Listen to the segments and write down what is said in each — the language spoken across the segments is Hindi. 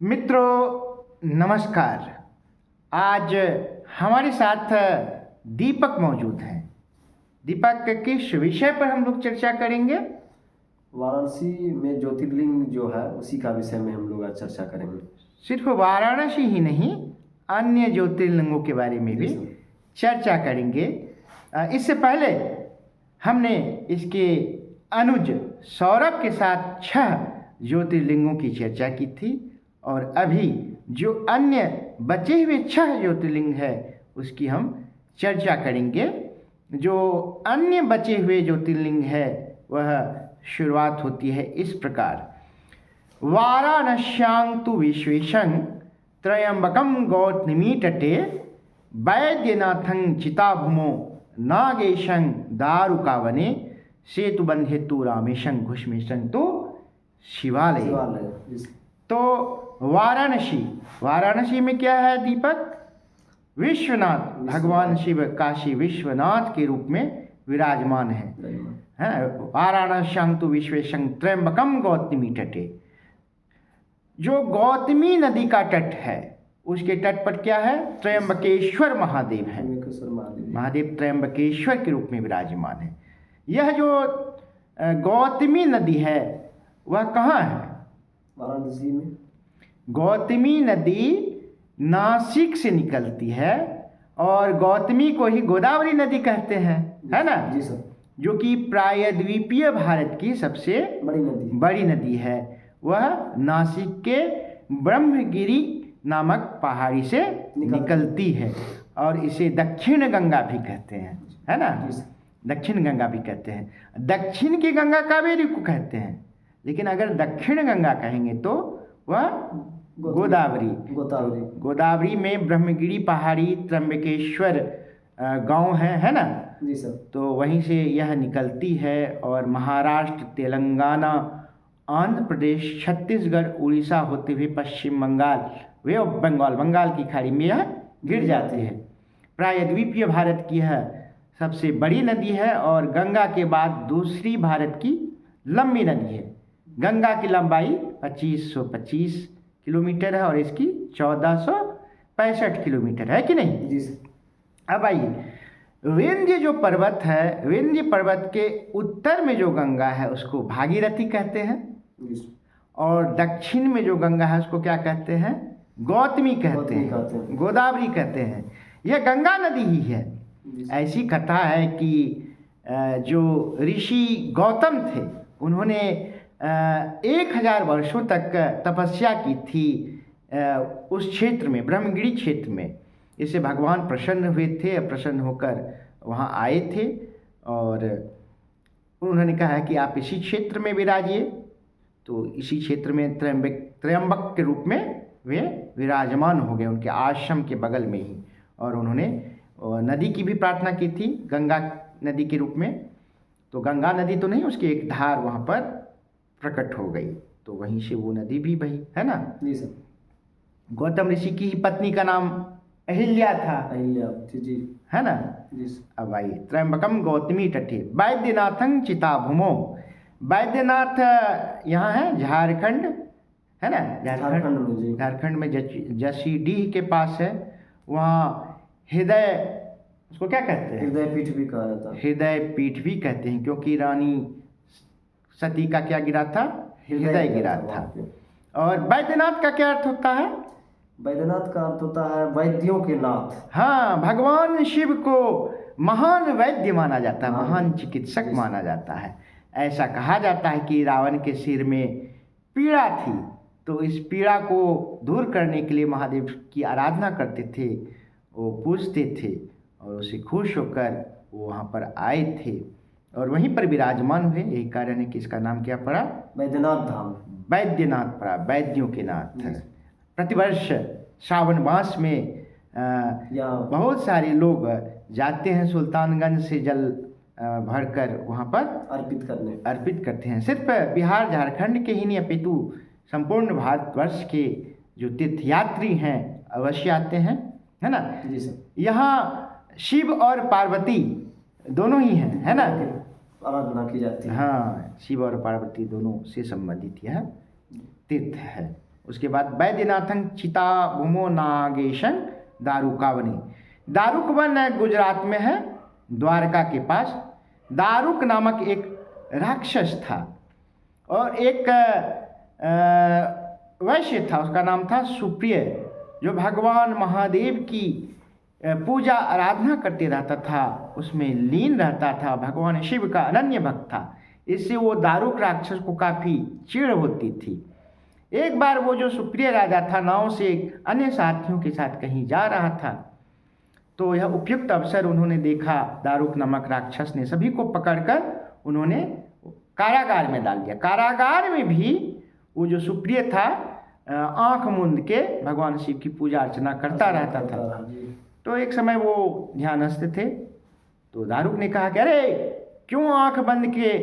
मित्रों नमस्कार। आज हमारे साथ दीपक मौजूद हैं। दीपक, किस विषय पर हम लोग चर्चा करेंगे? वाराणसी में ज्योतिर्लिंग जो है उसी का विषय में हम लोग आज चर्चा करेंगे। सिर्फ वाराणसी ही नहीं, अन्य ज्योतिर्लिंगों के बारे में भी चर्चा करेंगे। इससे पहले हमने इसके अनुज सौरभ के साथ 6 ज्योतिर्लिंगों की चर्चा की थी और अभी जो अन्य बचे हुए 6 ज्योतिर्लिंग है उसकी हम चर्चा करेंगे। जो अन्य बचे हुए ज्योतिर्लिंग है वह शुरुआत होती है इस प्रकार। वाराणस्यां तु विश्वेशं त्र्यंबकं गौतमी तटे वैद्यनाथं चिताभूमो नागेशं दारुकावने सेतुबंधे तु रामेशं घुष्मेशं तो शिवालय। तो वाराणसी में क्या है दीपक? विश्वनाथ, भगवान शिव काशी विश्वनाथ के रूप में विराजमान है। वाराणस्यां तु विश्वेशं त्र्यंबकं गौतमी तटे। जो गौतमी नदी का तट है उसके तट पर क्या है? त्र्यंबकेश्वर महादेव है। महादेव त्र्यंबकेश्वर के रूप में विराजमान है। यह जो गौतमी नदी है वह कहाँ है? वाराणसी में। गौतमी नदी नासिक से निकलती है और गौतमी को ही गोदावरी नदी कहते हैं, है ना? जी सर। जो कि प्रायद्वीपीय भारत की सबसे बड़ी नदी है। वह नासिक के ब्रह्मगिरी नामक पहाड़ी से निकलती है और इसे दक्षिण गंगा भी कहते हैं, है ना? दक्षिण गंगा भी कहते हैं। दक्षिण की गंगा कावेरी को कहते हैं, लेकिन अगर दक्षिण गंगा कहेंगे तो वह गोदावरी में ब्रह्मगिरी पहाड़ी त्र्यंबकेश्वर गांव है ना? जी सर। तो वहीं से यह निकलती है और महाराष्ट्र, तेलंगाना, आंध्र प्रदेश, छत्तीसगढ़, उड़ीसा होते हुए पश्चिम बंगाल वे बंगाल की खाड़ी में यह गिर जाती है। प्रायद्वीपीय भारत की यह सबसे बड़ी नदी है और गंगा के बाद दूसरी भारत की लंबी नदी है। गंगा की लंबाई 2525 किलोमीटर है और इसकी 1465 किलोमीटर है कि नहीं? जी सर। अब आइए, विंध्य जो पर्वत है, विंध्य पर्वत के उत्तर में जो गंगा है उसको भागीरथी कहते हैं और दक्षिण में जो गंगा है उसको क्या कहते हैं? गौतमी कहते हैं, गोदावरी कहते हैं। यह गंगा नदी ही है। ऐसी कथा है कि जो ऋषि गौतम थे उन्होंने 1000 वर्षों तक तपस्या की थी उस क्षेत्र में, ब्रह्मगिरी क्षेत्र में। इससे भगवान प्रसन्न हुए थे, प्रसन्न होकर वहाँ आए थे और उन्होंने कहा कि आप इसी क्षेत्र में विराजिए। तो इसी क्षेत्र में त्र्यंबक के रूप में वे विराजमान हो गए, उनके आश्रम के बगल में ही। और उन्होंने नदी की भी प्रार्थना की थी, गंगा नदी के रूप में। तो गंगा नदी तो नहीं, उसकी एक धार वहाँ पर प्रकट हो गई, तो वहीं से वो नदी भी बही, है ना? जी सर। गौतम ऋषि की ही पत्नी का नाम अहिल्या था। अहिल्या, जी, है ना? जी सर। अब आइए, त्र्यंबकम गौतमी तटे वैद्यनाथं चिताभूमो। वैद्यनाथ यहाँ है झारखंड, है ना? झारखंड में जसीडीह के पास है। वहाँ हृदय, उसको क्या कहते हैं? हृदय पीठ भी कहा जाता है। हृदय पीठ भी कहते हैं क्योंकि रानी सती का क्या गिरा था? हृदय गिरा था। और वैद्यनाथ का क्या अर्थ होता है? वैद्यनाथ का अर्थ होता है वैद्यों के नाथ। हाँ, भगवान शिव को महान वैद्य माना जाता है, महान चिकित्सक माना जाता है। ऐसा कहा जाता है कि रावण के सिर में पीड़ा थी, तो इस पीड़ा को दूर करने के लिए महादेव की आराधना करते थे, वो पूजते थे और उसे खुश होकर वो वहाँ पर आए थे और वहीं पर विराजमान हुए। यही कारण है कि इसका नाम क्या पड़ा? वैद्यनाथ धाम। वैद्यनाथ पड़ा, वैद्यों के नाथ। प्रतिवर्ष श्रावण मास में बहुत सारे लोग जाते हैं, सुल्तानगंज से जल भरकर वहाँ पर अर्पित करते हैं। सिर्फ बिहार झारखंड के ही नहीं अपितु संपूर्ण भारतवर्ष के जो तीर्थयात्री हैं अवश्य आते हैं, है ना? जी सर। यहाँ शिव और पार्वती दोनों ही हैं, है ना? आराधना की जाती है। हाँ, शिव और पार्वती दोनों से संबंधित यह तीर्थ है। उसके बाद वैद्यनाथं चिता भूमो नागेशं दारुकावनी। दारुकवन गुजरात में है, द्वारका के पास। दारुक नामक एक राक्षस था और एक वैश्य था, उसका नाम था सुप्रिय, जो भगवान महादेव की पूजा आराधना करते रहता था, उसमें लीन रहता था, भगवान शिव का अनन्य भक्त था। इससे वो दारुक राक्षस को काफ़ी चिढ़ होती थी। एक बार वो जो सुप्रिय राजा था, नाव से अन्य साथियों के साथ कहीं जा रहा था, तो यह उपयुक्त अवसर उन्होंने देखा। दारुक नामक राक्षस ने सभी को पकड़कर उन्होंने कारागार में डाल दिया। कारागार में भी वो जो सुप्रिय था आंख मूंद के भगवान शिव की पूजा अर्चना करता रहता था। तो एक समय वो ध्यानस्थ थे, तो दारुक ने कहा कि अरे क्यों आंख बंद के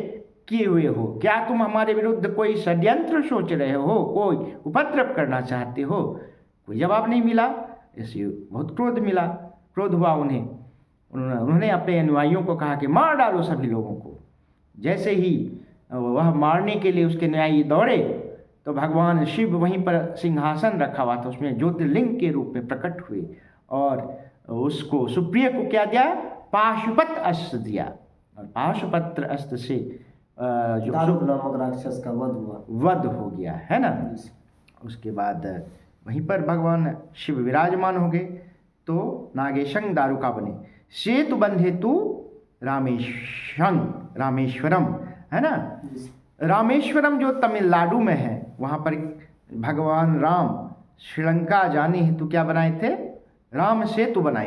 किए हुए हो? क्या तुम हमारे विरुद्ध कोई षड्यंत्र सोच रहे हो, कोई उपद्रव करना चाहते हो? कोई जवाब नहीं मिला। ऐसे बहुत क्रोध हुआ उन्हें। उन्होंने अपने अनुयायियों को कहा कि मार डालो सभी लोगों को। जैसे ही वह मारने के लिए उसके अनुयायी दौड़े तो भगवान शिव वहीं पर सिंहासन रखा हुआ था, उसमें ज्योतिर्लिंग के रूप में प्रकट हुए और उसको सुप्रिय को क्या दिया? पाशुपत अस्त्र दिया। और पाशुपत्र अस्त्र से जो दारुक नामक राक्षस का वध हो गया, है ना। उसके बाद वहीं पर भगवान शिव विराजमान हो गए। तो नागेशं दारुका बने, सेतु बंधे तु रामेश्वरम, है ना। रामेश्वरम जो तमिलनाडु में है, वहाँ पर भगवान राम श्रीलंका जाने हेतु क्या बनाए थे? राम सेतु बनाए थे।